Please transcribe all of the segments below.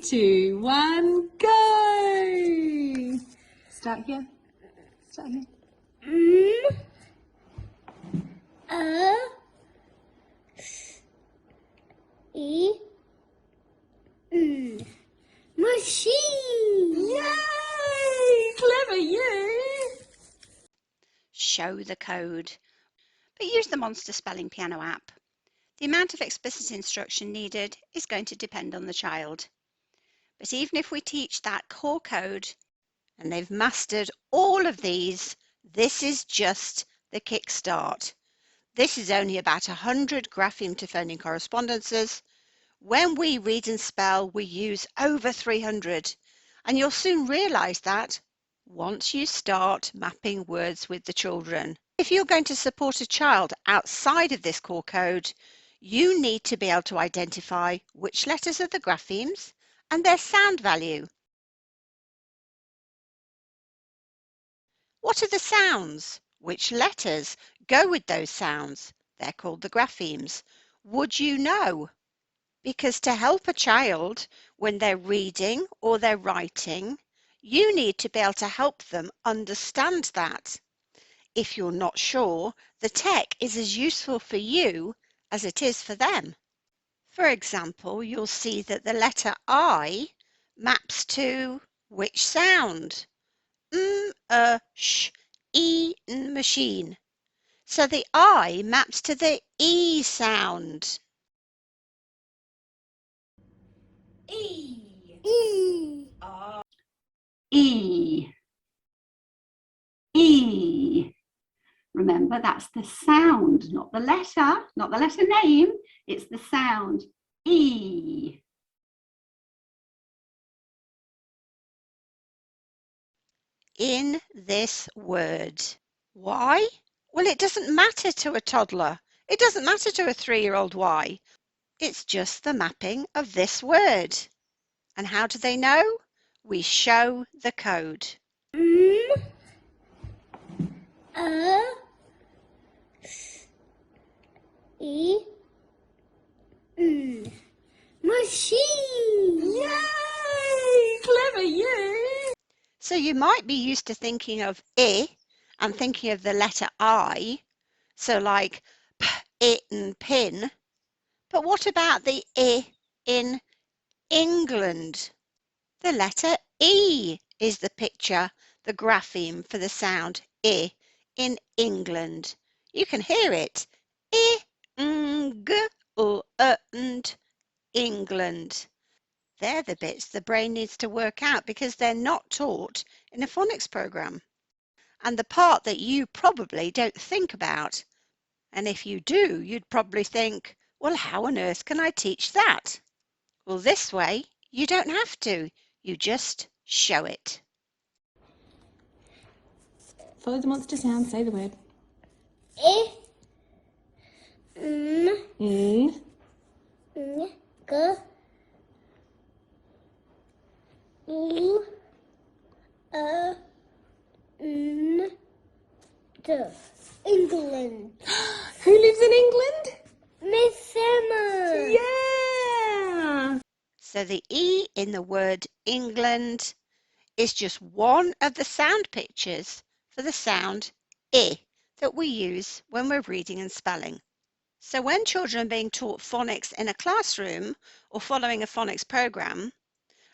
2, 1, go! Start here. Start here. Machine! Yay! Clever you! Show the code, but use the Monster Spelling Piano app. The amount of explicit instruction needed is going to depend on the child. But even if we teach that core code and they've mastered all of these, this is just the kickstart. This is only about 100 grapheme to phoneme correspondences. When we read and spell, we use over 300, and you'll soon realise that once you start mapping words with the children. If you're going to support a child outside of this core code, you need to be able to identify which letters are the graphemes and their sound value. What are the sounds? Which letters go with those sounds? They're called the graphemes. Would you know? Because to help a child when they're reading or they're writing, you need to be able to help them understand that. If you're not sure, the tech is as useful for you as it is for them. For example, you'll see that the letter I maps to which sound? Sh, E, N, machine. So the I maps to the E sound. E. E. E. E. Remember, that's the sound, not the letter name. It's the sound. E. In this word. Why? Well, it doesn't matter to a toddler. It doesn't matter to a 3-year-old why. It's just the mapping of this word. And how do they know? We show the code. Machine! Yay! Clever you! So you might be used to thinking of I and thinking of the letter I, so like p, it and pin. But what about the I in England? The letter E is the picture, the grapheme for the sound I in England. You can hear it. I, ng, u, and England. They're the bits the brain needs to work out because they're not taught in a phonics program. And the part that you probably don't think about. And if you do, you'd probably think, well, how on earth can I teach that? Well, this way, you don't have to. You just show it. Follow the monster sound, say the word. I. N. N. G. U. N. D. England. Who lives in England? Miss Emma. Yeah! So the E in the word England is just one of the sound pictures for the sound I that we use when we're reading and spelling. So when children are being taught phonics in a classroom or following a phonics program,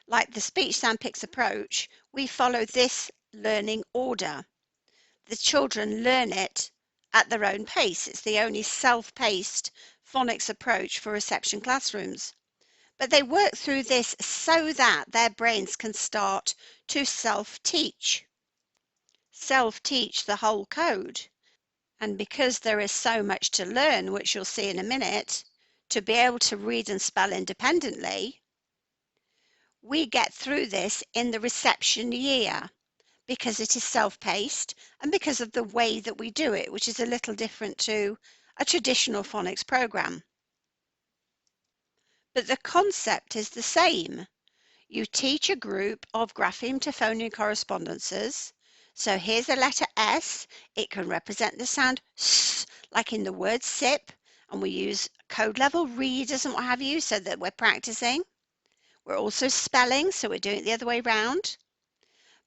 like the speech sound pics approach, we follow this learning order. The children learn it at their own pace. It's the only self-paced phonics approach for reception classrooms. But they work through this so that their brains can start to self-teach the whole code. And because there is so much to learn, which you'll see in a minute, to be able to read and spell independently, we get through this in the reception year because it is self-paced and because of the way that we do it, which is a little different to a traditional phonics program. But the concept is the same. You teach a group of grapheme to phoneme correspondences. So here's a letter S. It can represent the sound S, like in the word sip, and we use code level readers and what have you so that we're practicing. We're also spelling, so we're doing it the other way round.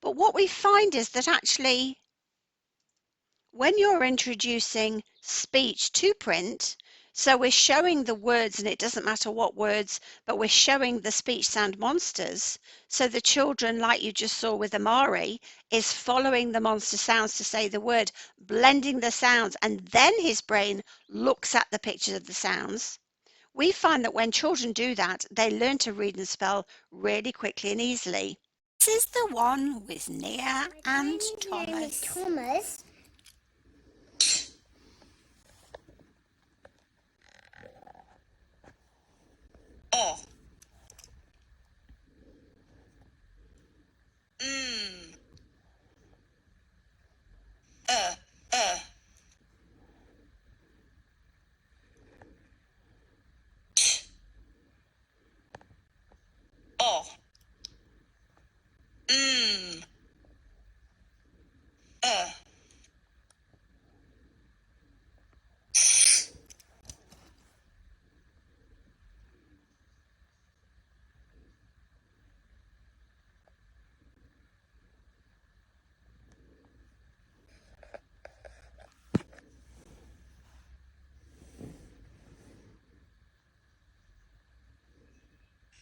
But what we find is that actually, when you're introducing speech to print, so we're showing the words, and it doesn't matter what words, but we're showing the speech sound monsters. So the children, like you just saw with Amari, is following the monster sounds to say the word, blending the sounds, and then his brain looks at the pictures of the sounds. We find that when children do that, they learn to read and spell really quickly and easily. This is the one with Nia and My name is Thomas. Thomas. Oh. Mm. Uh. Oh. Mm. Uh.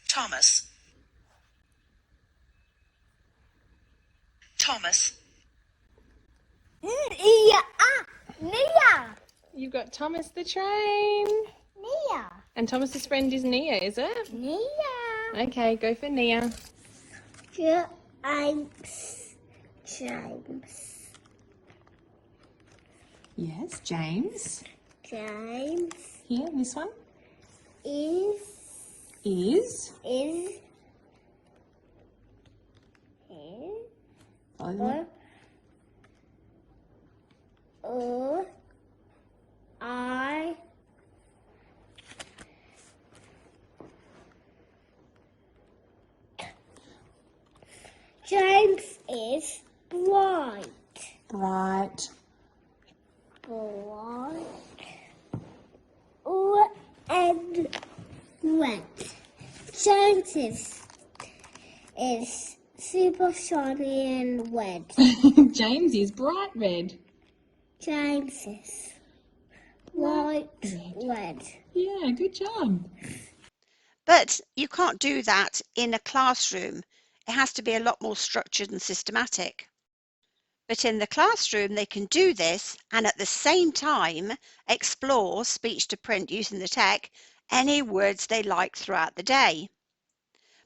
Thomas. Thomas. Nia. Nia. You've got Thomas the train. Nia. And Thomas's friend is Nia, is it? Nia. Okay, go for Nia. James. Yes, James. James Here, this one. is Is. Follow the one. I James is bright. Bright. And red. James is super shiny and red. James is bright red. James is white red. Yeah, good job. But you can't do that in a classroom. It has to be a lot more structured and systematic. But in the classroom, they can do this and at the same time explore speech to print using the tech, any words they like throughout the day.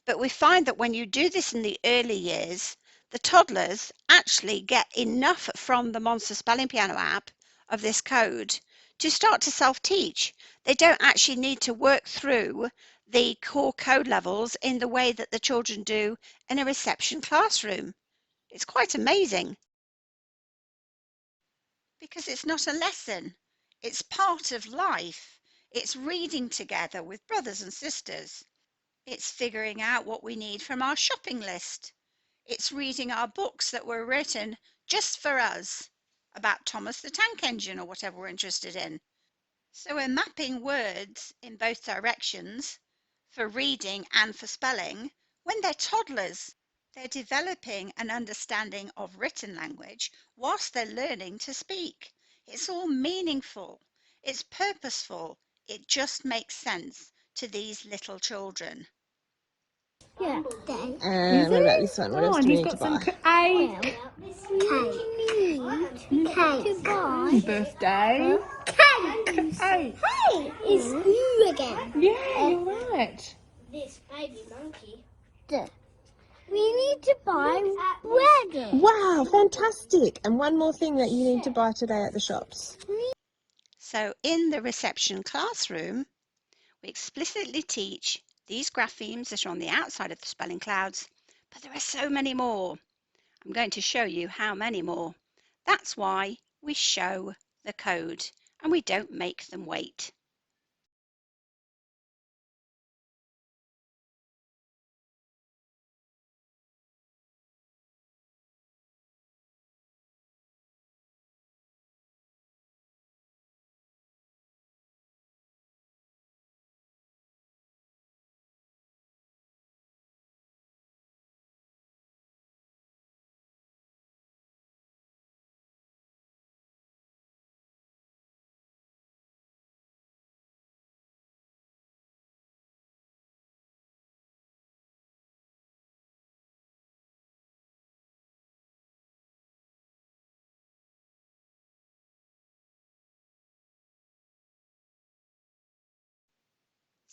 But we find that when you do this in the early years, the toddlers actually get enough from the Monster Spelling Piano app of this code to start to self-teach. They don't actually need to work through the core code levels in the way that the children do in a reception classroom. It's quite amazing. Because it's not a lesson, it's part of life. It's reading together with brothers and sisters. It's figuring out what we need from our shopping list. It's reading our books that were written just for us about Thomas the Tank Engine or whatever we're interested in. So we're mapping words in both directions for reading and for spelling when they're toddlers. They're developing an understanding of written language whilst they're learning to speak. It's all meaningful. It's purposeful. It just makes sense to these little children. Yeah. What about this one? What else do we need to buy? Cake. Birthday. Cake. Hey. Hey, it's you again. Yeah, you're right. This baby monkey. We need to buy bread. Wow, fantastic. And one more thing that you need to buy today at the shops. So in the reception classroom, we explicitly teach these graphemes that are on the outside of the spelling clouds, but there are so many more. I'm going to show you how many more. That's why we show the code and we don't make them wait.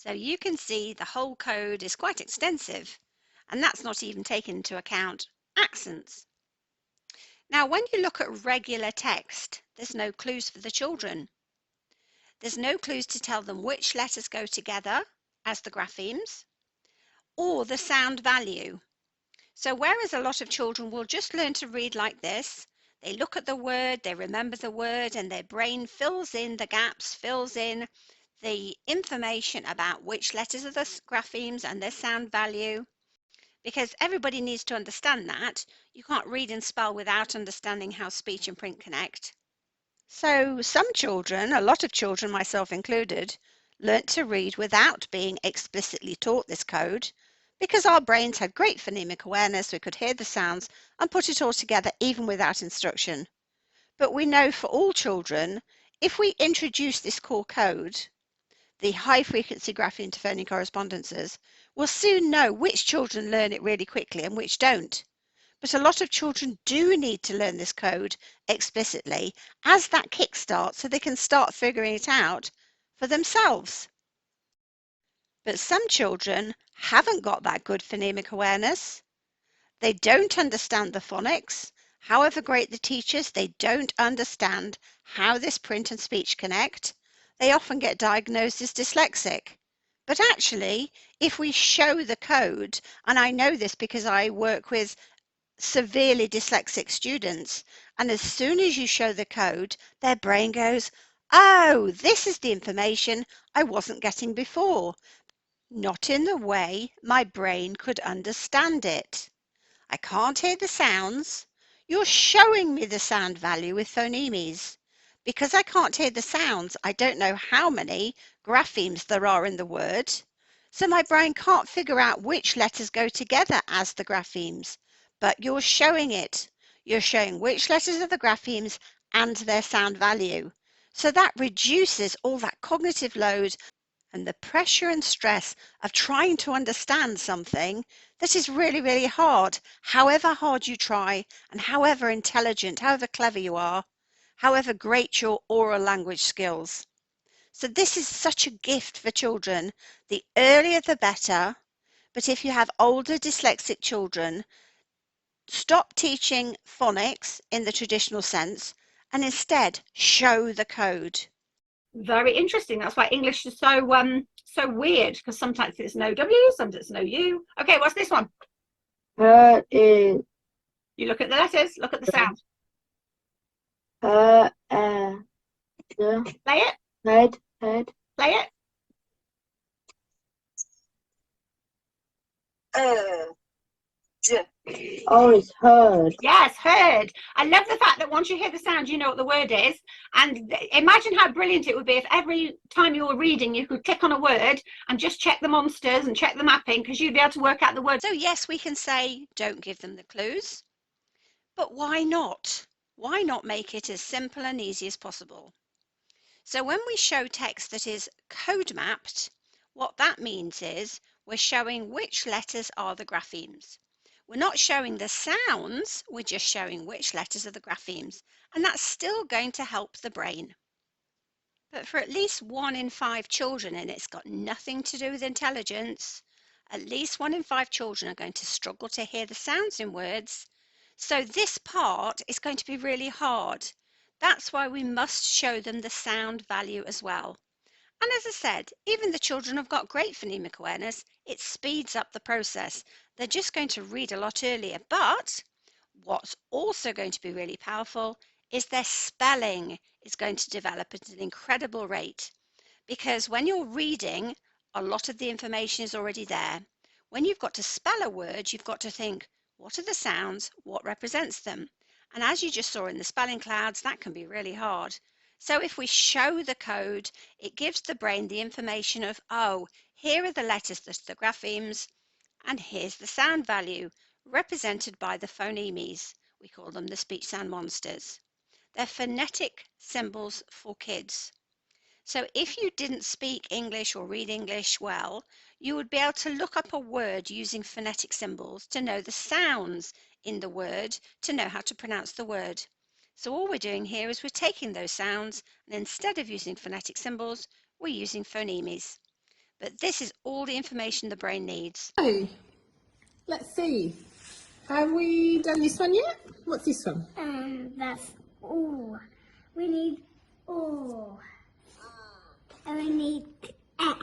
So you can see the whole code is quite extensive, and that's not even taking into account accents. Now, when you look at regular text, there's no clues for the children. There's no clues to tell them which letters go together as the graphemes or the sound value. So whereas a lot of children will just learn to read like this, they look at the word, they remember the word, and their brain fills in the gaps, fills in the information about which letters are the graphemes and their sound value, because everybody needs to understand that. You can't read and spell without understanding how speech and print connect. So some children, a lot of children, myself included, learnt to read without being explicitly taught this code, because our brains had great phonemic awareness. We could hear the sounds and put it all together even without instruction. But we know for all children, if we introduce this core code, the high frequency grapheme to phoneme correspondences, we'll soon know which children learn it really quickly and which don't. But a lot of children do need to learn this code explicitly as that kickstart so they can start figuring it out for themselves. But some children haven't got that good phonemic awareness. They don't understand the phonics. However great the teachers, they don't understand how this print and speech connect. They often get diagnosed as dyslexic. But actually, if we show the code, and I know this because I work with severely dyslexic students, and as soon as you show the code, their brain goes, oh, this is the information I wasn't getting before. Not in the way my brain could understand it. I can't hear the sounds. You're showing me the sound value with phonemes. Because I can't hear the sounds, I don't know how many graphemes there are in the word. So my brain can't figure out which letters go together as the graphemes. But you're showing it. You're showing which letters are the graphemes and their sound value. So that reduces all that cognitive load and the pressure and stress of trying to understand something that is really, really hard, however hard you try and however intelligent, however clever you are, however great your oral language skills. So this is such a gift for children. The earlier the better, but if you have older dyslexic children, stop teaching phonics in the traditional sense and instead show the code. Very interesting. That's why English is so weird, because sometimes it's no W, sometimes it's no U. Okay, what's this one? Is You look at the letters, look at the sound. Play it. head. Play it. Oh, it's heard. Yes, heard. I love the fact that once you hear the sound, you know what the word is. And imagine how brilliant it would be if every time you were reading, you could click on a word and just check the monsters and check the mapping, because you'd be able to work out the word. So yes, we can say don't give them the clues, but why not? Why not make it as simple and easy as possible? So when we show text that is code mapped, what that means is we're showing which letters are the graphemes. We're not showing the sounds, we're just showing which letters are the graphemes, and that's still going to help the brain. But for at least 1 in 5 children, and it's got nothing to do with intelligence, at least 1 in 5 children are going to struggle to hear the sounds in words. So this part is going to be really hard. That's why we must show them the sound value as well. And as I said, even the children who've got great phonemic awareness, it speeds up the process. They're just going to read a lot earlier. But what's also going to be really powerful is their spelling is going to develop at an incredible rate. Because when you're reading, a lot of the information is already there. When you've got to spell a word, you've got to think, what are the sounds? What represents them? And as you just saw in the spelling clouds, that can be really hard. So if we show the code, it gives the brain the information of, oh, here are the letters, the graphemes, and here's the sound value, represented by the phonemes. We call them the speech sound monsters. They're phonetic symbols for kids. So if you didn't speak English or read English well, you would be able to look up a word using phonetic symbols to know the sounds in the word, to know how to pronounce the word. So all we're doing here is we're taking those sounds, and instead of using phonetic symbols, we're using phonemes. But this is all the information the brain needs. So, let's see. Have we done this one yet? What's this one? That's O. We need O. And we need E.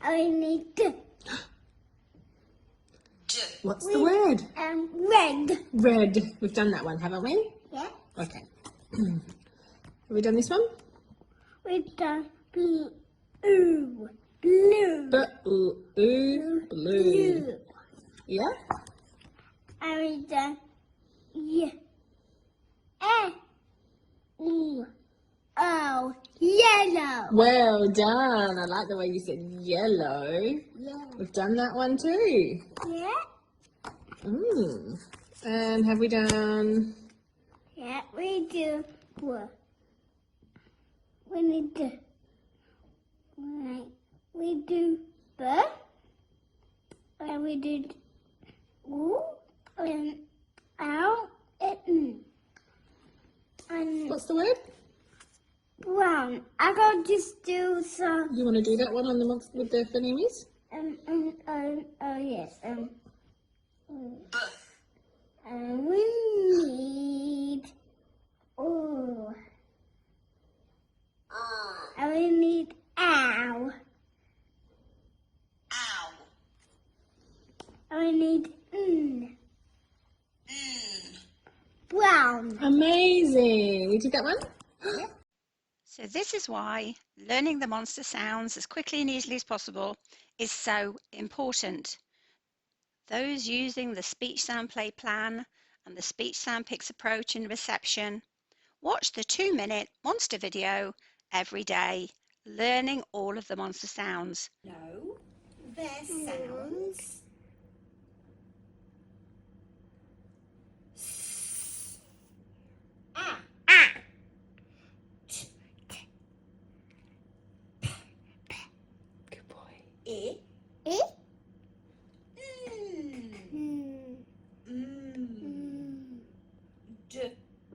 And we need D. What's the word? Red. Red. We've done that one, haven't we? Yeah. Okay. Have we done this one? We've done blue. Blue. Blue. Blue. Yeah? And we've done Oh, yellow. Well done. I like the way you said yellow. Yeah. We've done that one too. Yeah. And have we done... Yeah, we do. We need to. We do B. And we did O and L and What's the word? brown. I got just do some. You want to do that one on the with the phonemes? Oh yes. And we need O. And we need ow. Ow. And we need brown. Amazing. We did that one? So this is why learning the monster sounds as quickly and easily as possible is so important. Those using the speech sound play plan and the speech sound picks approach in reception, watch the 2-minute monster video every day, learning all of the monster sounds. No, they're sounds. Good boy. E. E.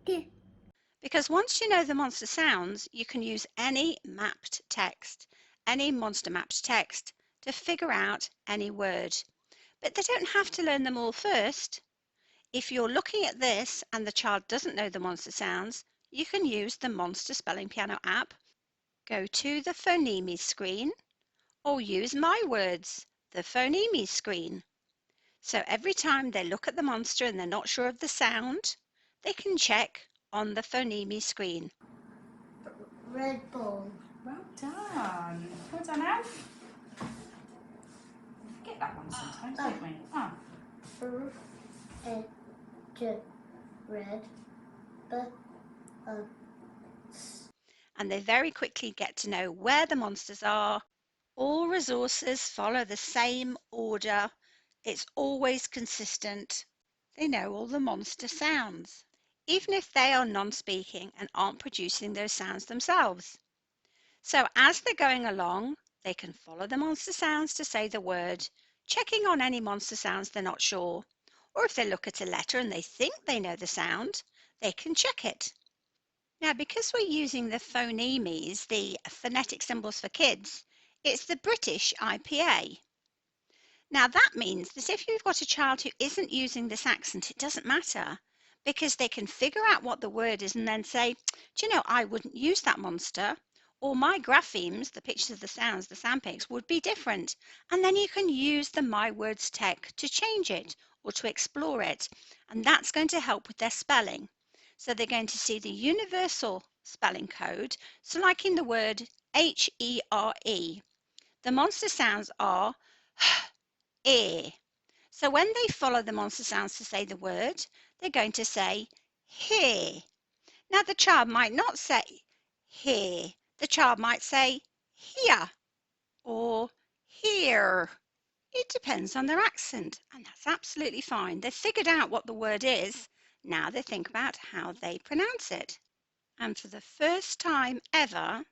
D. Because once you know the monster sounds, you can use any mapped text, any monster mapped text, to figure out any word. But they don't have to learn them all first. If you're looking at this and the child doesn't know the monster sounds, you can use the Monster Spelling Piano app. Go to the Phonemes screen or use MyWordz, the Phonemes screen. So every time they look at the monster and they're not sure of the sound, they can check on the Phonemes screen. Red ball. Well done. Well done, Alf. Get that one sometimes, don't we? Ah. Red. And they very quickly get to know where the monsters are. All resources follow the same order. It's always consistent. They know all the monster sounds, even if they are non-speaking and aren't producing those sounds themselves. So as they're going along, they can follow the monster sounds to say the word, checking on any monster sounds they're not sure. Or if they look at a letter and they think they know the sound, they can check it. Now, because we're using the phonemes, the phonetic symbols for kids, it's the British IPA. Now, that means that if you've got a child who isn't using this accent, it doesn't matter, because they can figure out what the word is and then say, do you know, I wouldn't use that monster, or my graphemes, the pictures of the sounds, the sound pics, would be different. And then you can use the MyWordz tech to change it or to explore it, and that's going to help with their spelling. So they're going to see the universal spelling code. So like in the word H-E-R-E, the monster sounds are E. So when they follow the monster sounds to say the word, they're going to say here. Now the child might not say here. The child might say here or here. It depends on their accent, and that's absolutely fine. They've figured out what the word is. Now they think about how they pronounce it. And for the first time ever,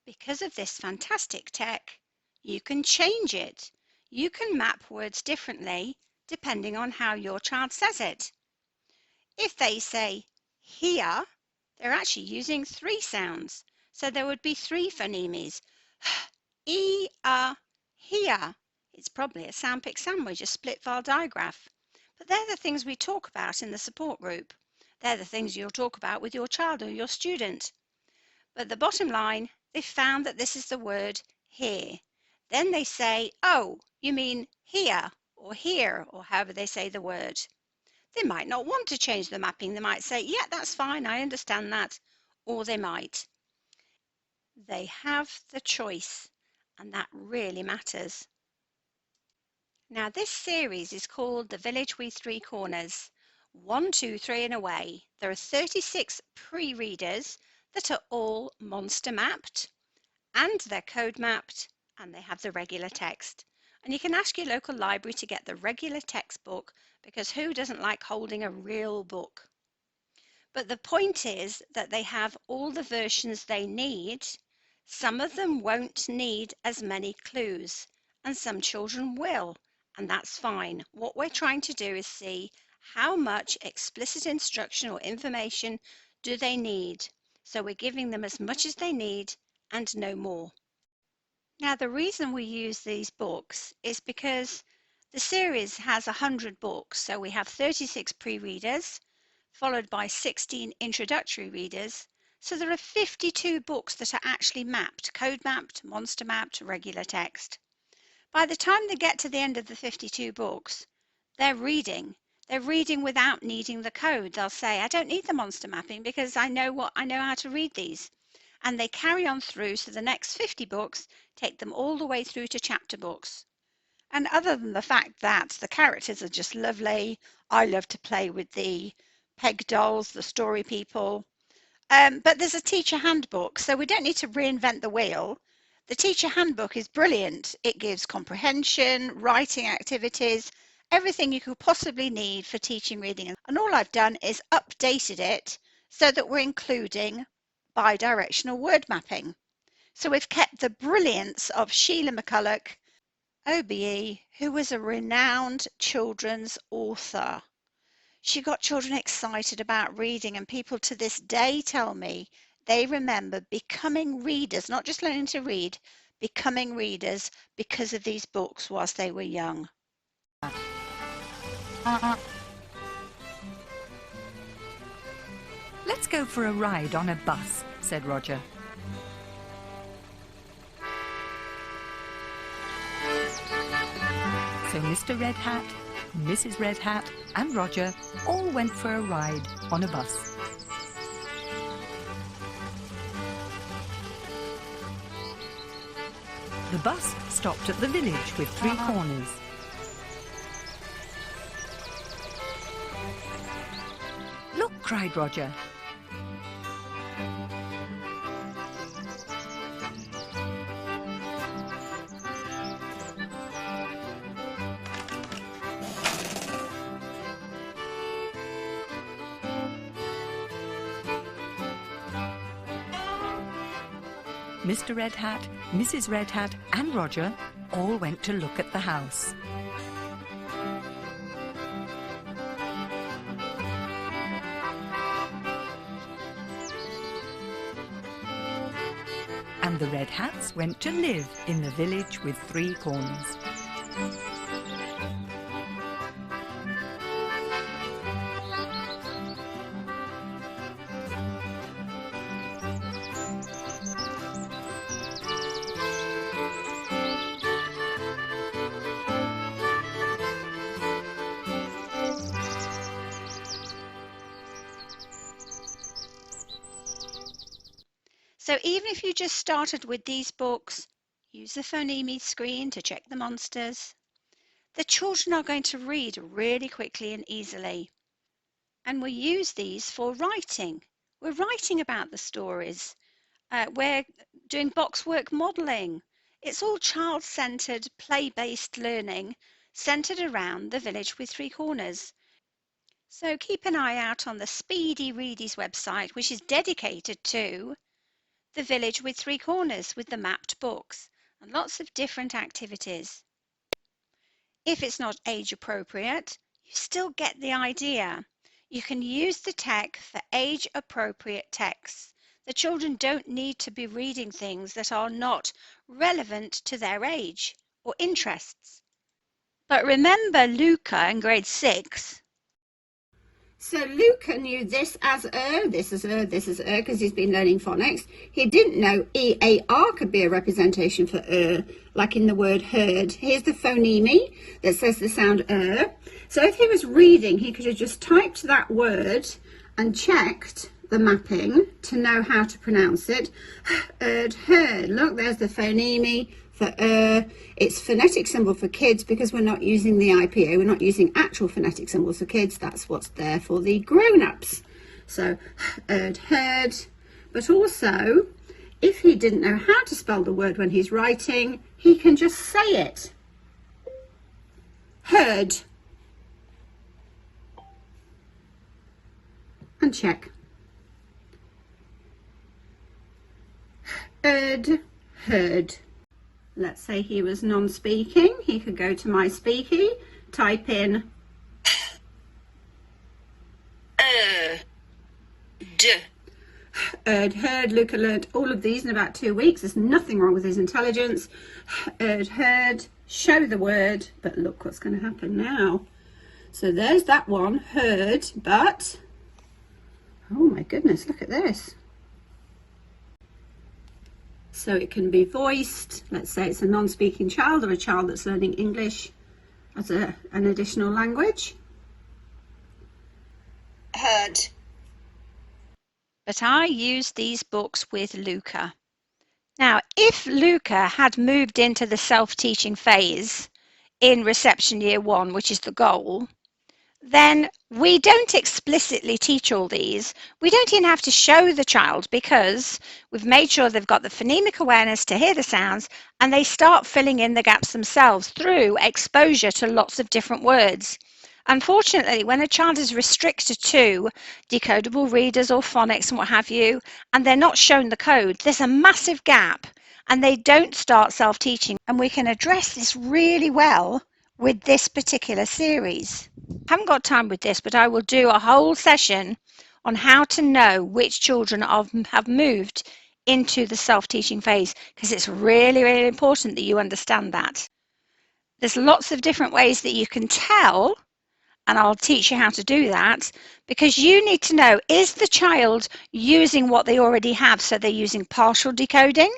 because of this fantastic tech, you can change it. You can map words differently depending on how your child says it. If they say here, they're actually using 3 sounds. So there would be 3 phonemes. Here. It's probably a sandpit sandwich, a split file digraph. But they're the things we talk about in the support group. They're the things you'll talk about with your child or your student. But the bottom line, they found that this is the word here. Then they say, oh, you mean here, or however they say the word. They might not want to change the mapping. They might say, yeah, that's fine, I understand that. Or they might. They have the choice, and that really matters. Now, this series is called The Village with 3 Corners. 1, 2, 3 and away. There are 36 pre-readers that are all monster mapped, and they're code mapped, and they have the regular text. And you can ask your local library to get the regular textbook, because who doesn't like holding a real book? But the point is that they have all the versions they need. Some of them won't need as many clues, and some children will, and that's fine. What we're trying to do is see how much explicit instruction or information do they need. So we're giving them as much as they need and no more. Now, the reason we use these books is because the series has 100 books. So we have 36 pre-readers, followed by 16 introductory readers. So there are 52 books that are actually mapped, code mapped, monster mapped, regular text. By the time they get to the end of the 52 books, they're reading. They're reading without needing the code. They'll say, I don't need the monster mapping because I know how to read these. And they carry on through, so the next 50 books take them all the way through to chapter books. And other than the fact that the characters are just lovely, I love to play with the peg dolls, the story people. But there's a teacher handbook, so we don't need to reinvent the wheel. The teacher handbook is brilliant. It gives comprehension, writing activities, everything you could possibly need for teaching reading. And all I've done is updated it so that we're including bi-directional word mapping. So we've kept the brilliance of Sheila McCulloch, OBE, who was a renowned children's author. She got children excited about reading, and people to this day tell me they remember becoming readers, not just learning to read, becoming readers because of these books whilst they were young. Let's go for a ride on a bus, said Roger. So Mr. Red Hat, Mrs. Red Hat and Roger all went for a ride on a bus. The bus stopped at the village with 3 corners. Look, cried Roger. Mr. Red Hat, Mrs. Red Hat and Roger all went to look at the house. And the Red Hats went to live in the village with 3 corners. So even if you just started with these books, use the phoneme screen to check the monsters. The children are going to read really quickly and easily. And we use these for writing. We're writing about the stories. We're doing box work modelling. It's all child-centred, play-based learning centred around the Village with 3 Corners. So keep an eye out on the Speedy Readies website, which is dedicated to the Village with 3 Corners with the mapped books and lots of different activities. If it's not age appropriate, you still get the idea. You can use the tech for age appropriate texts. The children don't need to be reading things that are not relevant to their age or interests. But remember Luca in grade 6. So Luca knew this as this is this is because he's been learning phonics. He didn't know EAR could be a representation for like in the word heard. Here's the phoneme that says the sound So if he was reading, he could have just typed that word and checked the mapping to know how to pronounce it. Heard. Look, there's the phoneme for it's phonetic symbol for kids because we're not using the IPA, we're not using actual phonetic symbols for kids. That's what's there for the grown-ups. So heard. But also, if he didn't know how to spell the word when he's writing, he can just say it. Heard. And check. Heard. Let's say he was non-speaking. He could go to My Speaky, type in heard. Luca learnt all of these in about 2 weeks. There's nothing wrong with his intelligence. Heard, show the word, but look what's going to happen now. So there's that one, heard, but oh my goodness, look at this. So it can be voiced. Let's say it's a non-speaking child or a child that's learning English as an additional language. Heard. But I used these books with Luca. Now, if Luca had moved into the self-teaching phase in reception year 1, which is the goal, then we don't explicitly teach all these. We don't even have to show the child because we've made sure they've got the phonemic awareness to hear the sounds and they start filling in the gaps themselves through exposure to lots of different words. Unfortunately, when a child is restricted to decodable readers or phonics and what have you, and they're not shown the code, there's a massive gap and they don't start self-teaching. And we can address this really well with this particular series. I haven't got time with this, but I will do a whole session on how to know which children have moved into the self-teaching phase, because it's really, really important that you understand that. There's lots of different ways that you can tell, and I'll teach you how to do that, because you need to know, is the child using what they already have? So they're using partial decoding.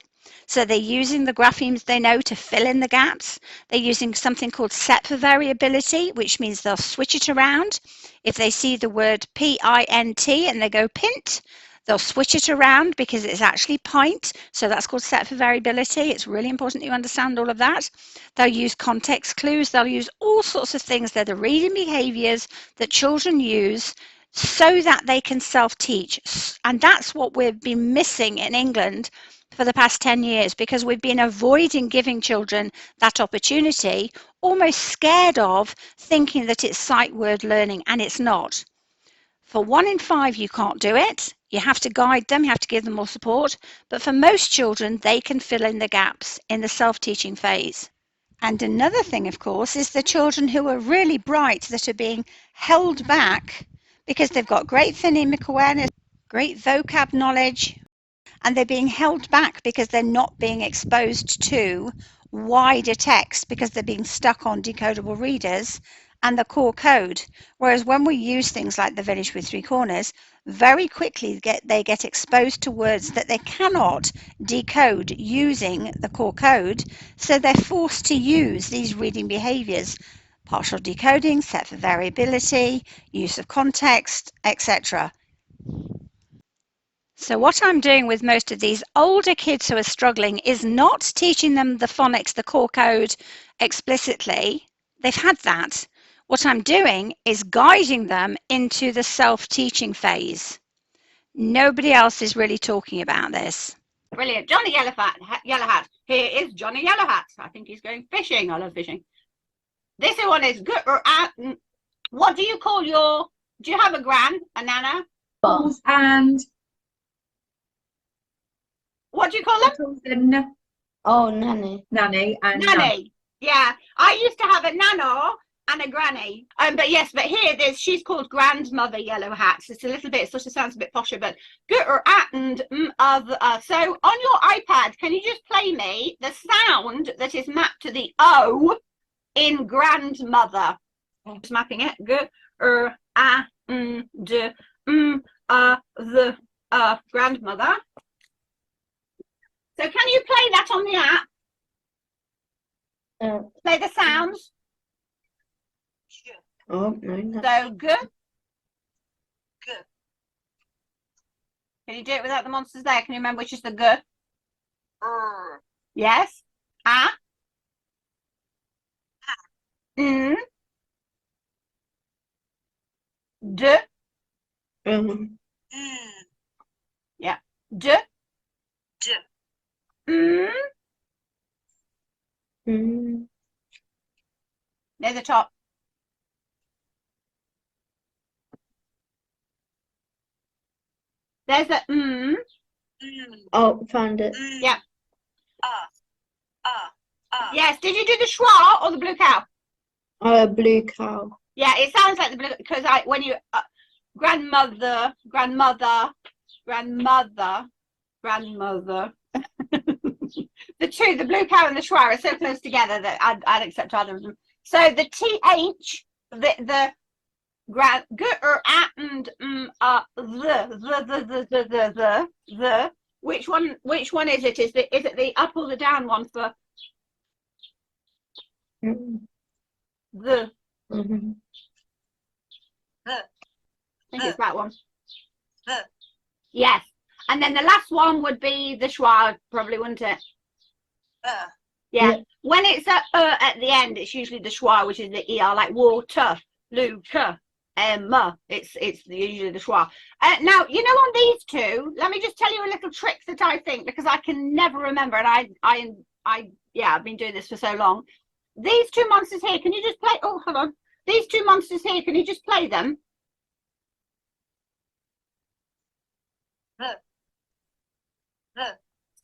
So they're using the graphemes they know to fill in the gaps. They're using something called set for variability, which means they'll switch it around. If they see the word P-I-N-T and they go pint, they'll switch it around because it's actually pint. So that's called set for variability. It's really important you understand all of that. They'll use context clues. They'll use all sorts of things. They're the reading behaviors that children use so that they can self-teach. And that's what we've been missing in England for the past 10 years, because we've been avoiding giving children that opportunity, almost scared of thinking that it's sight word learning, and it's not. For 1 in 5, you can't do it. You have to guide them, you have to give them more support, but for most children, they can fill in the gaps in the self-teaching phase. And another thing, of course, is the children who are really bright that are being held back because they've got great phonemic awareness, great vocab knowledge, and they're being held back because they're not being exposed to wider text because they're being stuck on decodable readers and the core code. Whereas when we use things like the Village with 3 Corners, very quickly they get exposed to words that they cannot decode using the core code, so they're forced to use these reading behaviors: partial decoding, set for variability, use of context, etc. So what I'm doing with most of these older kids who are struggling is not teaching them the phonics, the core code explicitly. They've had that. What I'm doing is guiding them into the self-teaching phase. Nobody else is really talking about this. Brilliant. Johnny Yellowhat. Here is Johnny Yellowhat. I think he's going fishing. I love fishing. This one is good. What do you call your, do you have a gran, a nana? And What do you call them? Oh, nanny. Nanny and Nanny. Yeah. I used to have a nano and a granny. But yes, but here there's she's called grandmother yellow hat. It's a little bit, it sort of sounds a bit posher, but good or at and so on your iPad, can you just play me the sound that is mapped to the O in grandmother? Just mapping it. Good or a d the grandmother. So can you play that on the app? Play the sounds. Oh, no. So good. Can you do it without the monsters there? Can you remember which is the g? Yes. A. D. Yeah. D. Near the top. There's the Oh, found it. Yeah. Yes. Did you do the schwa or the blue cow? Blue cow. Yeah, it sounds like the blue because when you grandmother. The two, the blue cow and the schwa, are so close together that I'd accept either of them. So the th, the grand and the which one is it? Is it the up or the down one for the? I think it's that one. Yes. And then the last one would be the schwa, probably, wouldn't it? Yeah. When it's at the end, it's usually the schwa, which is the er, like water, Luke, it's usually the schwa. Now, you know, on these two, let me just tell you a little trick that I think, because I can never remember, and I've been doing this for so long. These two monsters here, can you just play? Oh, hold on. These two monsters here, can you just play them?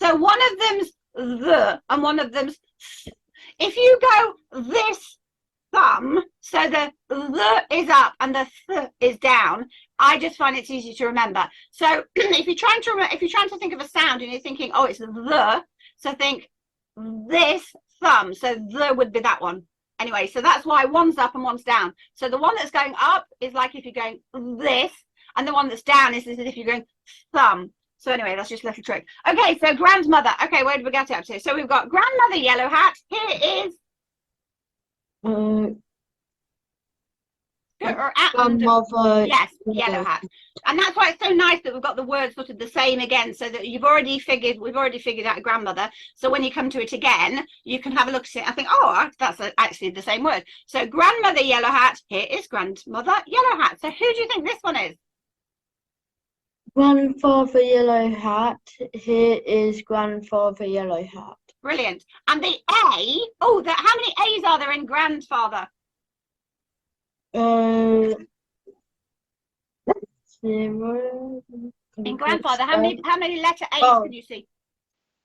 So one of them's the and one of them's. If you go this thumb, so the is up and the th is down, I just find it's easy to remember. So if you're trying to think of a sound and you're thinking, oh, it's the, so think this thumb. So the would be that one. Anyway, so that's why one's up and one's down. So the one that's going up is like if you're going this, and the one that's down is as if you're going thumb. So anyway, that's just a little trick. Okay, so grandmother. Okay, where did we get up to? So we've got grandmother yellow hat. Here is grandmother. Yes, yellow hat. And that's why it's so nice that we've got the words sort of the same again, so that we've already figured out grandmother. So when you come to it again, you can have a look at it and think, oh, that's actually the same word. So grandmother yellow hat. Here is grandmother yellow hat. So who do you think this one is? Grandfather yellow hat. Here is grandfather yellow hat. Brilliant. And the A, how many A's are there in grandfather? 0. In grandfather, how many letter A's can you see?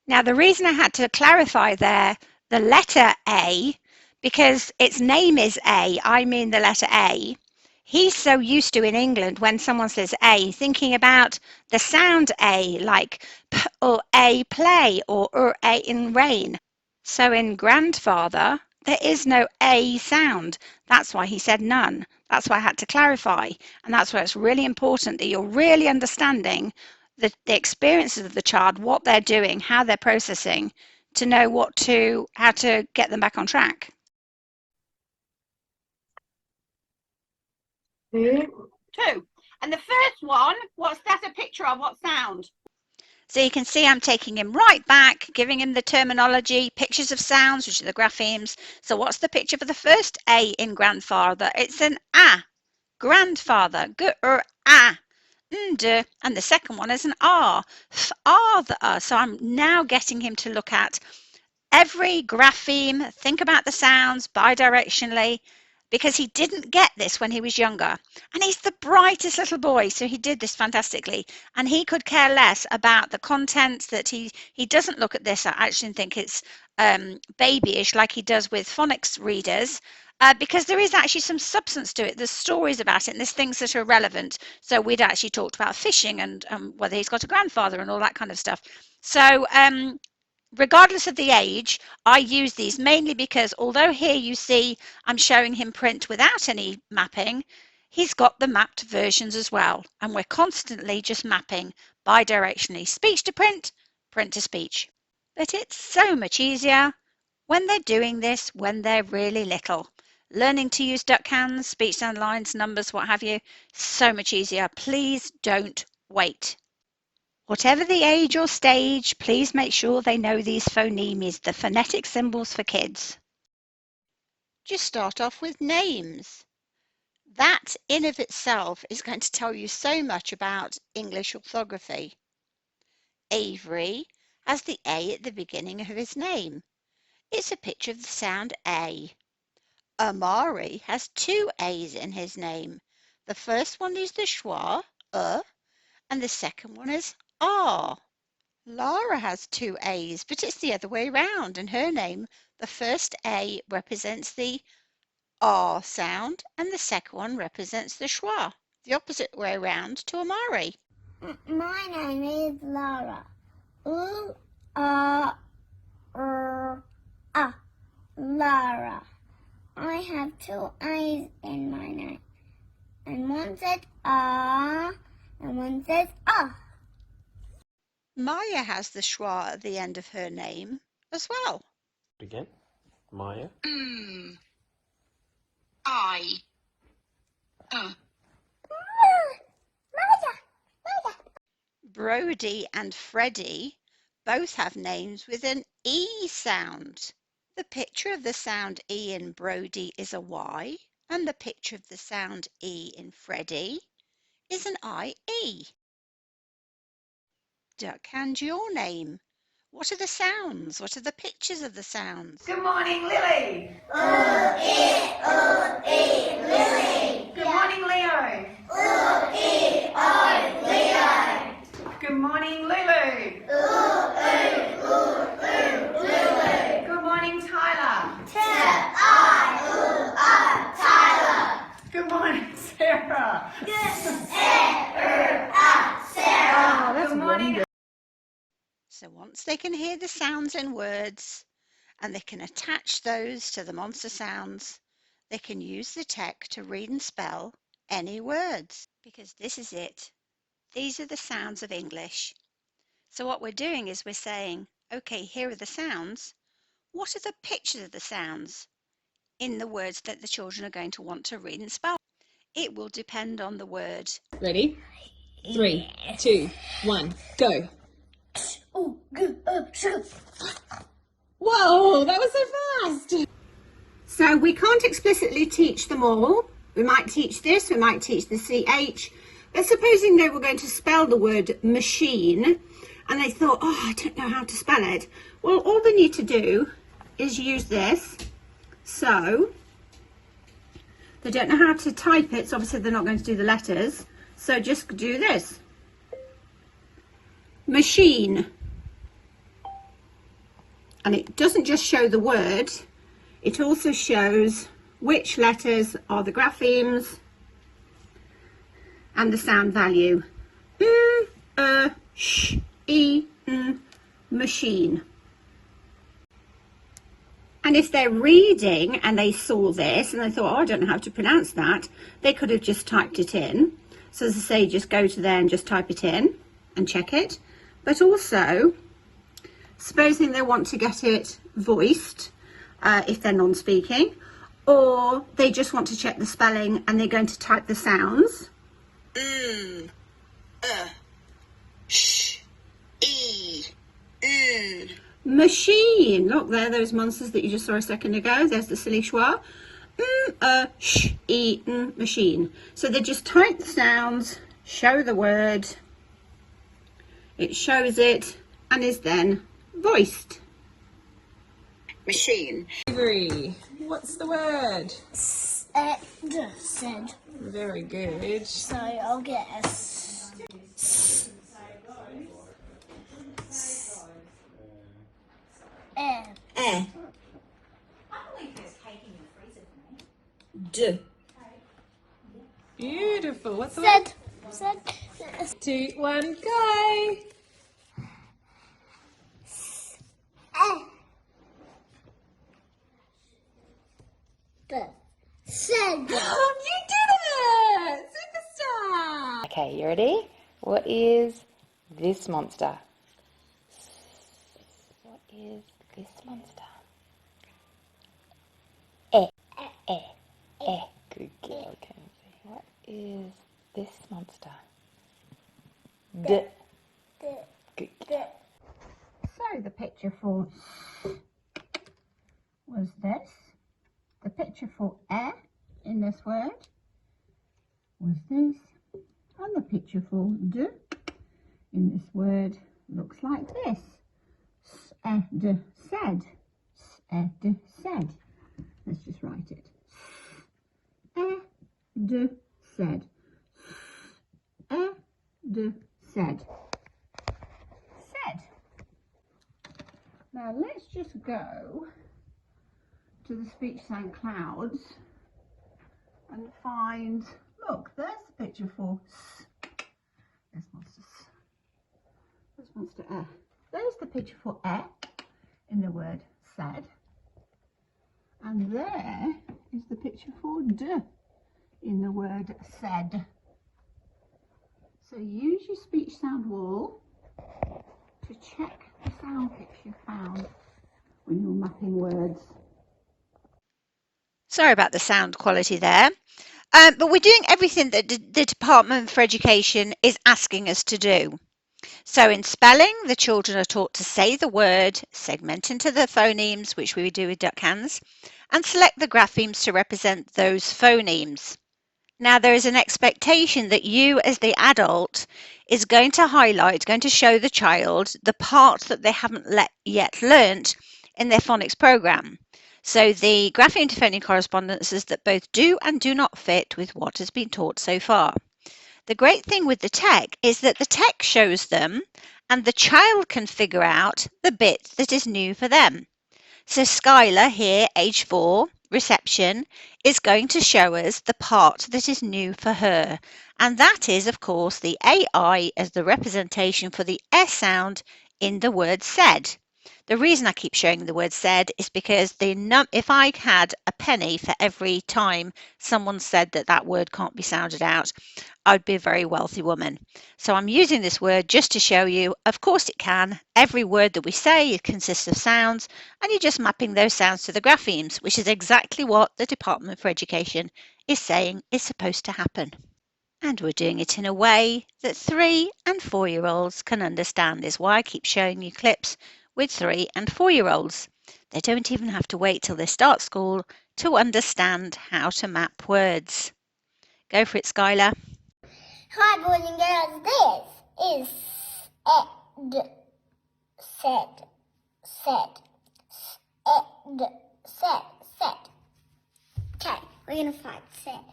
Now, the reason I had to clarify there, the letter A, because its name is A, I mean the letter A. He's so used to in England when someone says A, thinking about the sound A, like P or A play or A in rain. So in grandfather, there is no A sound. That's why he said none. That's why I had to clarify. And that's why it's really important that you're really understanding the experiences of the child, what they're doing, how they're processing, to know how to get them back on track. 2. And the first one, what's that a picture of? What sound? So you can see I'm taking him right back, giving him the terminology, pictures of sounds, which are the graphemes. So what's the picture for the first A in grandfather? It's an A, grandfather, a, and the second one is an R, father. So I'm now getting him to look at every grapheme, think about the sounds bidirectionally, because he didn't get this when he was younger. And he's the brightest little boy, so he did this fantastically. And he could care less about the contents, that he doesn't look at this. I actually think it's babyish, like he does with phonics readers, because there is actually some substance to it. There's stories about it, and there's things that are relevant. So we'd actually talked about fishing and whether he's got a grandfather and all that kind of stuff. So regardless of the age, I use these mainly because although here you see I'm showing him print without any mapping, he's got the mapped versions as well. And we're constantly just mapping bidirectionally, speech to print, print to speech. But it's so much easier when they're doing this when they're really little. Learning to use duck hands, speech sound lines, numbers, what have you, so much easier. Please don't wait. Whatever the age or stage, please make sure they know these phonemes, the phonetic symbols for kids. Just start off with names. That in of itself is going to tell you so much about English orthography. Avery has the A at the beginning of his name. It's a picture of the sound A. Amari has two A's in his name. The first one is the schwa, and the second one is R. Lara has two A's, but it's the other way round. In her name, the first A represents the R sound, and the second one represents the schwa, the opposite way round to Amari. My name is Lara. Lara. I have two I's in my name, and one says and one says Maya has the schwa at the end of her name as well. Again, Maya. Brody and Freddie both have names with an E sound. The picture of the sound E in Brody is a Y, and the picture of the sound E in Freddie is an IE. Duck hand your name. What are the sounds? What are the pictures of the sounds? Good morning, Lily. Lily. Good morning, Leo. Leo. Good morning, Lulu. Lulu. Good morning, Tyler. Tyler. Good morning, Sarah. Sarah. Good morning. So once they can hear the sounds in words and they can attach those to the monster sounds, they can use the tech to read and spell any words, because this is it. These are the sounds of English. So what we're doing is we're saying, okay, here are the sounds. What are the pictures of the sounds in the words that the children are going to want to read and spell? It will depend on the word. Ready? 3, 2, 1, go. Whoa, that was so fast. So we can't explicitly teach them all. We might teach this, we might teach the CH, but supposing they were going to spell the word machine and they thought, oh, I don't know how to spell it. Well, all they need to do is use this. So they don't know how to type it, so obviously they're not going to do the letters. So just do this. Machine. And it doesn't just show the word, it also shows which letters are the graphemes and the sound value. Sh, e, n, machine. And if they're reading and they saw this and they thought, oh, I don't know how to pronounce that, they could have just typed it in. So as I say, just go to there and just type it in and check it. But also, supposing they want to get it voiced, if they're non-speaking, or they just want to check the spelling and they're going to type the sounds. Sh, e, n. Machine. Look there, those monsters that you just saw a second ago. There's the silly schwa. Sh, e, n, machine. So they just type the sounds, show the word, it shows it, and is then voiced. Machine. Avery, what's the word? Said. Very good. So I'll get a D. Beautiful. What's the word? Said. 2, 1, go. Said. You did it! Superstar! Okay, you ready? What is this monster? What is this monster? Good girl, Kenzie. What is this monster? Good girl. So the picture for was this. The picture for in this word was this. And the picture for d in this word looks like this. Said. Said. Let's just write it. Said. Said. Said. Now let's just go to the speech sound clouds and find, look, there's the picture for s. There's monster s. There's monster There's the picture for in the word said. And there is the picture for d in the word said. So use your speech sound wall to check the sound picture you found when you're mapping words. Sorry about the sound quality there. But we're doing everything that the Department for Education is asking us to do. So in spelling, the children are taught to say the word, segment into the phonemes, which we do with duck hands, and select the graphemes to represent those phonemes. Now there is an expectation that you as the adult is going to highlight, going to show the child the part that they haven't yet learnt in their phonics program. So the grapheme to phoneme correspondences that both do and do not fit with what has been taught so far. The great thing with the tech is that the tech shows them and the child can figure out the bit that is new for them. So Skylar here, age 4, reception, is going to show us the part that is new for her. And that is, of course, the AI as the representation for the S sound in the word said. The reason I keep showing the word said is because if I had a penny for every time someone said that word can't be sounded out, I'd be a very wealthy woman. So I'm using this word just to show you, of course it can. Every word that we say consists of sounds, and you're just mapping those sounds to the graphemes, which is exactly what the Department for Education is saying is supposed to happen. And we're doing it in a way that 3- and 4-year-olds can understand, is why I keep showing you clips with 3- and 4-year-olds. They don't even have to wait till they start school to understand how to map words. Go for it, Skylar. Hi, boys and girls. This is said. Okay, we're gonna find said.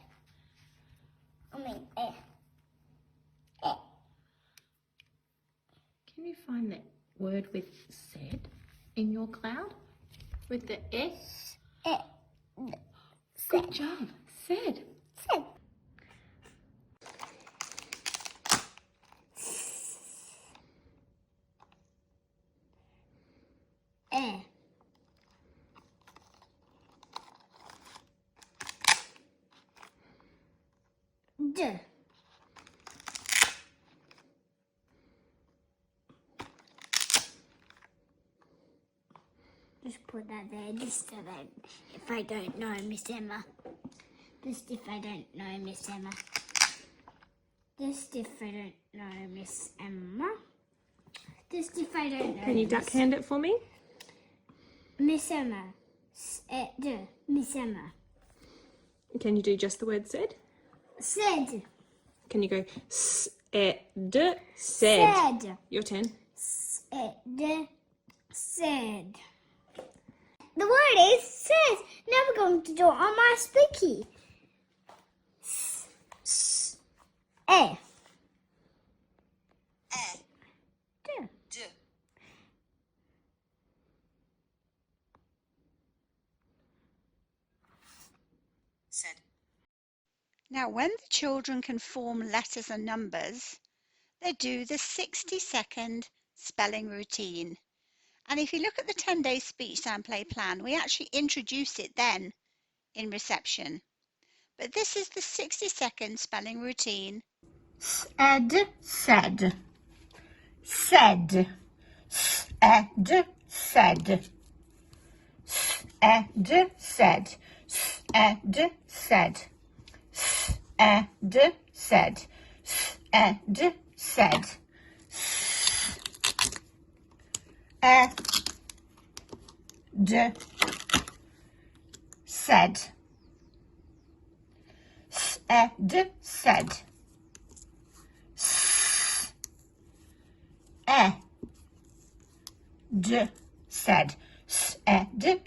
Can you find that word with said in your cloud? With the S? Good job. Said. Said. D. Just put that there, just so that if I don't know Miss Emma. Just if I don't know Miss Emma. Just if I don't know Miss Emma. Just if I don't know. Can you duck hand it for me? Miss Emma. Miss Emma. Can you do just the word said? Said. Can you go said? Said. Your turn. Said. The word is said. Now we're going to do it on my spooky. E. Now, when the children can form letters and numbers, they do the 60-second spelling routine. And if you look at the 10-day speech sound play plan, we actually introduce it then in reception. But this is the 60-second spelling routine. Said, said. Said. Said, said. Said, said. Said, said. Said, said. Said, said.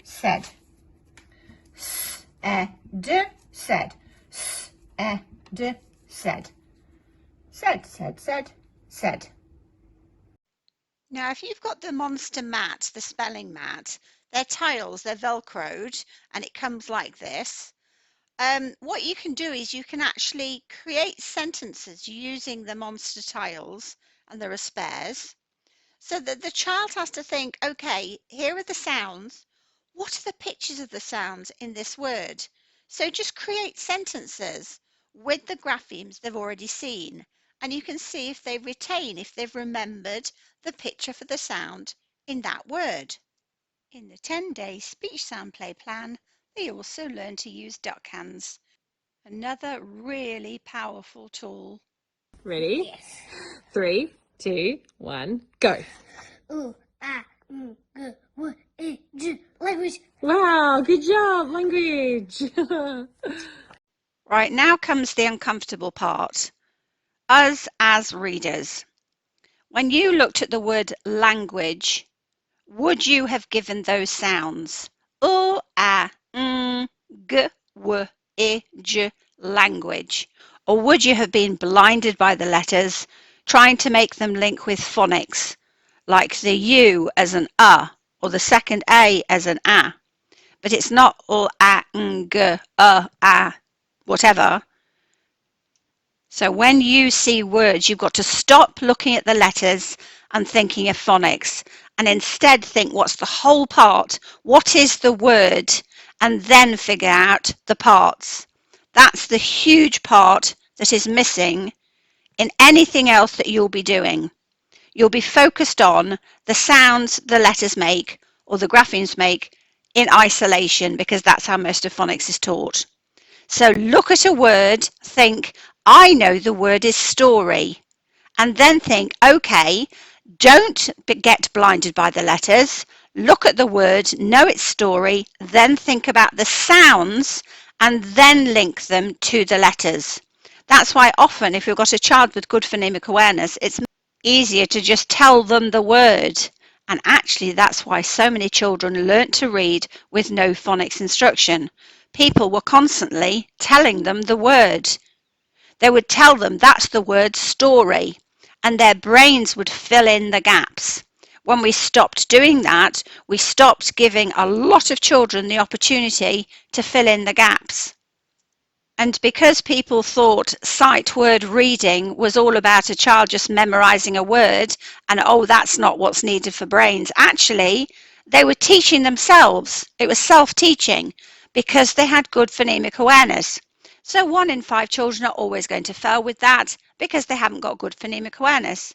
Said. Said, said. Said. Said, said. Said. Said. Said. Now, if you've got the monster mat, the spelling mat, they're tiles, they're velcroed, and it comes like this. What you can do is you can actually create sentences using the monster tiles, and there are spares, so that the child has to think, okay, here are the sounds. What are the pictures of the sounds in this word? So just create sentences with the graphemes they've already seen, and you can see if they retain, if they've remembered the picture for the sound in that word. In the 10-day speech sound play plan, they also learn to use duck hands. Another really powerful tool. Ready? Yes. 3, 2, 1, go. Ooh, ah, language. Wow, good job, language. Right, now comes the uncomfortable part. Us as readers. When you looked at the word language, would you have given those sounds? U, a, g, w, I, j, language. Or would you have been blinded by the letters, trying to make them link with phonics, like the U as an or the second A as an a? But it's not u, a, g, a, whatever. So when you see words, you've got to stop looking at the letters and thinking of phonics, and instead think, what's the whole part? What is the word? And then figure out the parts. That's the huge part that is missing in anything else that you'll be doing. You'll be focused on the sounds the letters make or the graphemes make in isolation, because that's how most of phonics is taught. So look at a word, think, I know the word is story, and then think, okay, don't get blinded by the letters, look at the word, know its story, then think about the sounds and then link them to the letters. That's why often if you've got a child with good phonemic awareness, it's easier to just tell them the word. And actually that's why so many children learnt to read with no phonics instruction. People were constantly telling them the word. They would tell them that's the word story, and their brains would fill in the gaps. When we stopped doing that, we stopped giving a lot of children the opportunity to fill in the gaps. And because people thought sight word reading was all about a child just memorizing a word, and oh, that's not what's needed for brains, actually, they were teaching themselves. It was self-teaching because they had good phonemic awareness. So 1 in 5 children are always going to fail with that because they haven't got good phonemic awareness.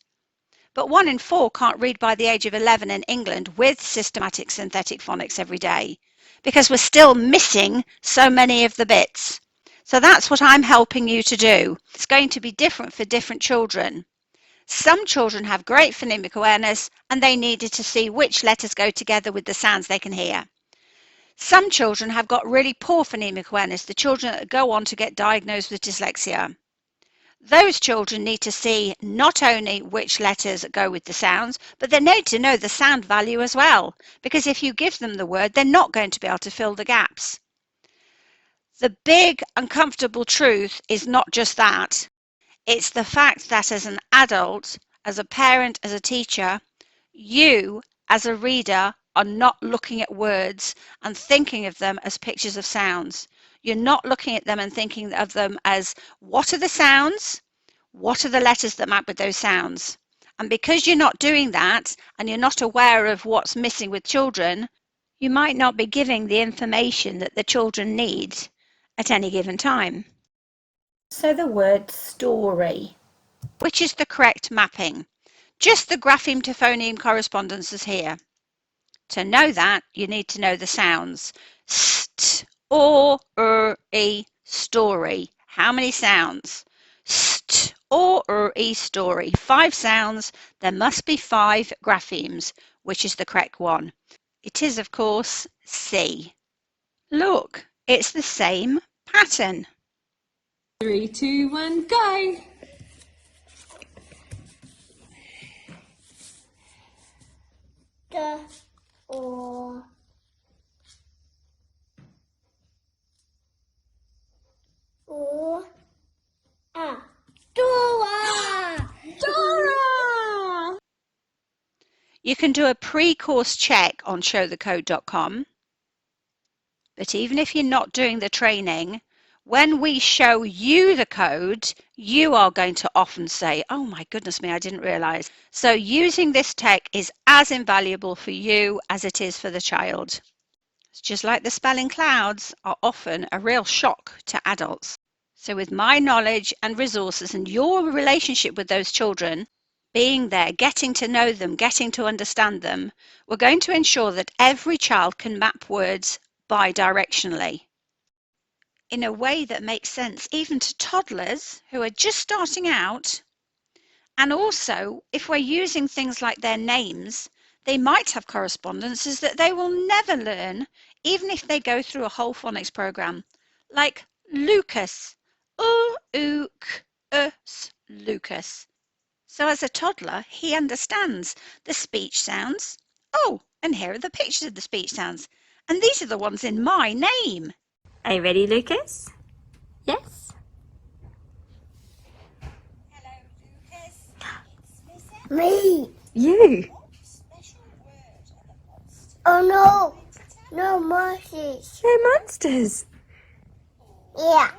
But 1 in 4 can't read by the age of 11 in England with systematic synthetic phonics every day because we're still missing so many of the bits. So that's what I'm helping you to do. It's going to be different for different children. Some children have great phonemic awareness and they needed to see which letters go together with the sounds they can hear. Some children have got really poor phonemic awareness, the children that go on to get diagnosed with dyslexia. Those children need to see not only which letters go with the sounds, but they need to know the sound value as well, because if you give them the word, they're not going to be able to fill the gaps. The big uncomfortable truth is not just that. It's the fact that as an adult, as a parent, as a teacher, you as a reader are not looking at words and thinking of them as pictures of sounds. You're not looking at them and thinking of them as what are the sounds? What are the letters that map with those sounds? And because you're not doing that and you're not aware of what's missing with children, you might not be giving the information that the children need at any given time. So the word story. Which is the correct mapping? Just the grapheme to phoneme correspondence is here. To know that, you need to know the sounds. St, or, e, story. How many sounds? St, or, e, story. 5 sounds. There must be 5 graphemes. Which is the correct one? It is, of course, C. Look, it's the same pattern. 3, 2, 1, go! The or Dora. Dora! You can do a pre-course check on showthecode.com, but even if you're not doing the training, when we show you the code, you are going to often say, oh my goodness me, I didn't realize. So using this tech is as invaluable for you as it is for the child. It's just like the spelling clouds are often a real shock to adults. So with my knowledge and resources and your relationship with those children, being there, getting to know them, getting to understand them, we're going to ensure that every child can map words bi-directionally in a way that makes sense even to toddlers who are just starting out. And also, if we're using things like their names, they might have correspondences that they will never learn, even if they go through a whole phonics program, like Lucas, Lucas. So as a toddler, he understands the speech sounds. Oh, and here are the pictures of the speech sounds. And these are the ones in my name. Are you ready, Lucas? Yes? Hello, Lucas. It's Miss Me. You. What special word are the monsters Oh no. No monsters. They're monsters. Yeah.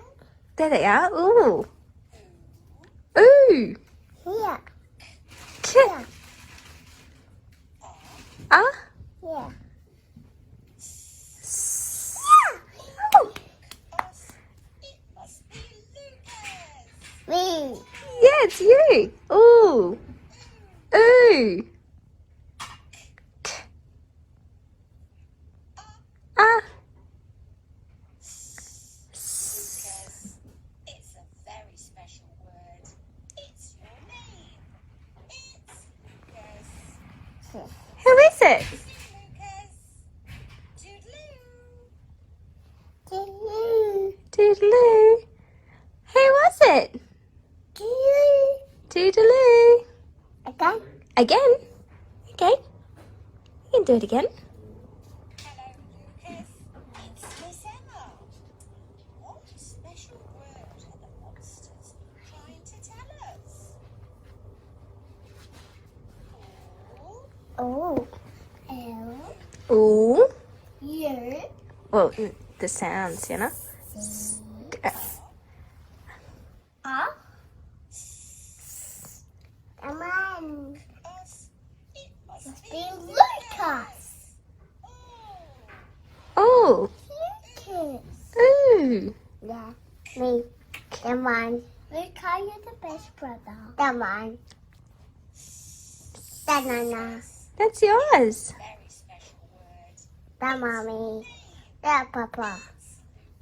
There they are. Ooh. Ooh. Yeah. Ch. Yeah. Ah. Yeah. It must be Lucas. Me. Yeah, it's you. Ooh. Ooh. T. Ah. Lucas, it's a very special word. It's your name. It's Lucas. Who is it? See Lucas. Toodaloo. Toodaloo. Toodaloo. Who was it? Toodaloo. Toodaloo. Again. Again? Okay. You can do it again. Hello, Lucas. It's Miss Emma. What special word are the monsters trying to tell us? Oh. L. Ooh. U. Well, the sounds, you know. R. Come on. It must Be Lucas. Oh. Lucas. Ooh. Yeah. Me. Come on. Lucas, you're the best brother. Come on. Banana. That's yours. very special word. Da mommy. Da papa.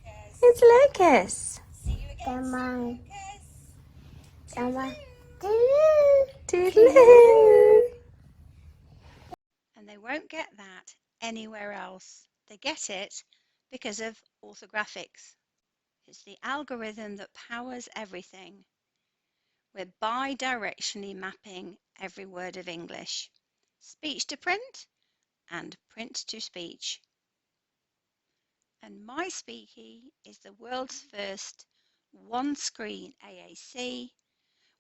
Lucas. It's Lucas. See you again, Come on. Lucas. Come on. Toodaloo. Toodaloo. And they won't get that anywhere else. They get it because of orthographics. It's the algorithm that powers everything. We're bi-directionally mapping every word of English. Speech to print and print to speech. And MySpeaky is the world's first one-screen AAC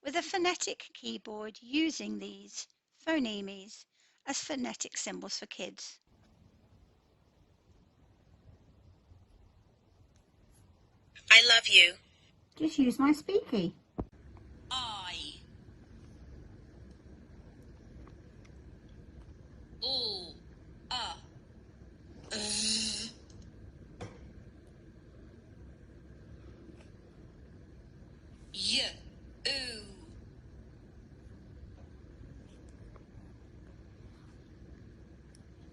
with a phonetic keyboard using these phonemes as phonetic symbols for kids. I love you. Just use my speaky. I. Ooh. Y. Ooh.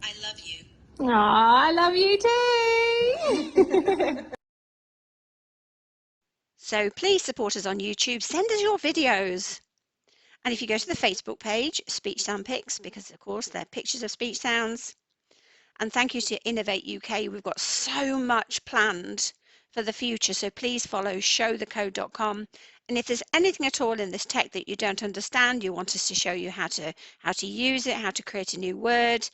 I love you. Aw, I love you too. So please support us on YouTube, send us your videos. And if you go to the Facebook page, Speech Sound Pics, because of course they're pictures of speech sounds. And thank you to Innovate UK, we've got so much planned for the future, so please follow showthecode.com. And if there's anything at all in this tech that you don't understand, you want us to show you how to use it, how to create a new word,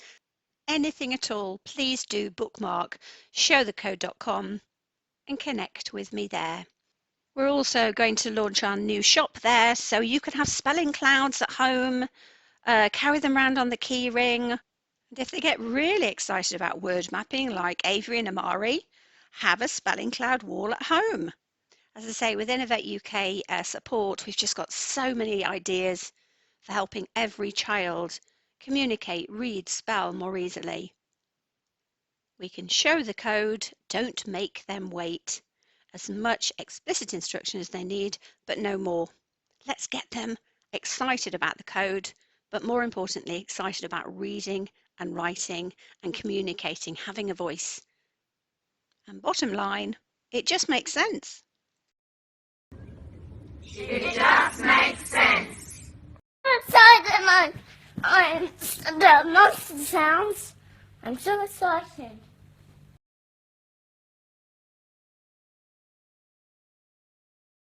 anything at all, please do bookmark showthecode.com and connect with me there. We're also going to launch our new shop there, so you can have spelling clouds at home, carry them around on the key ring. And if they get really excited about word mapping, like Avery and Amari, have a spelling cloud wall at home. As I say, with Innovate UK support, we've just got so many ideas for helping every child communicate, read, spell more easily. We can show the code, don't make them wait. As much explicit instruction as they need, but no more. Let's get them excited about the code, but more importantly, excited about reading and writing and communicating, having a voice. And bottom line, it just makes sense. It just makes sense. I'm the monster sounds. I'm so excited.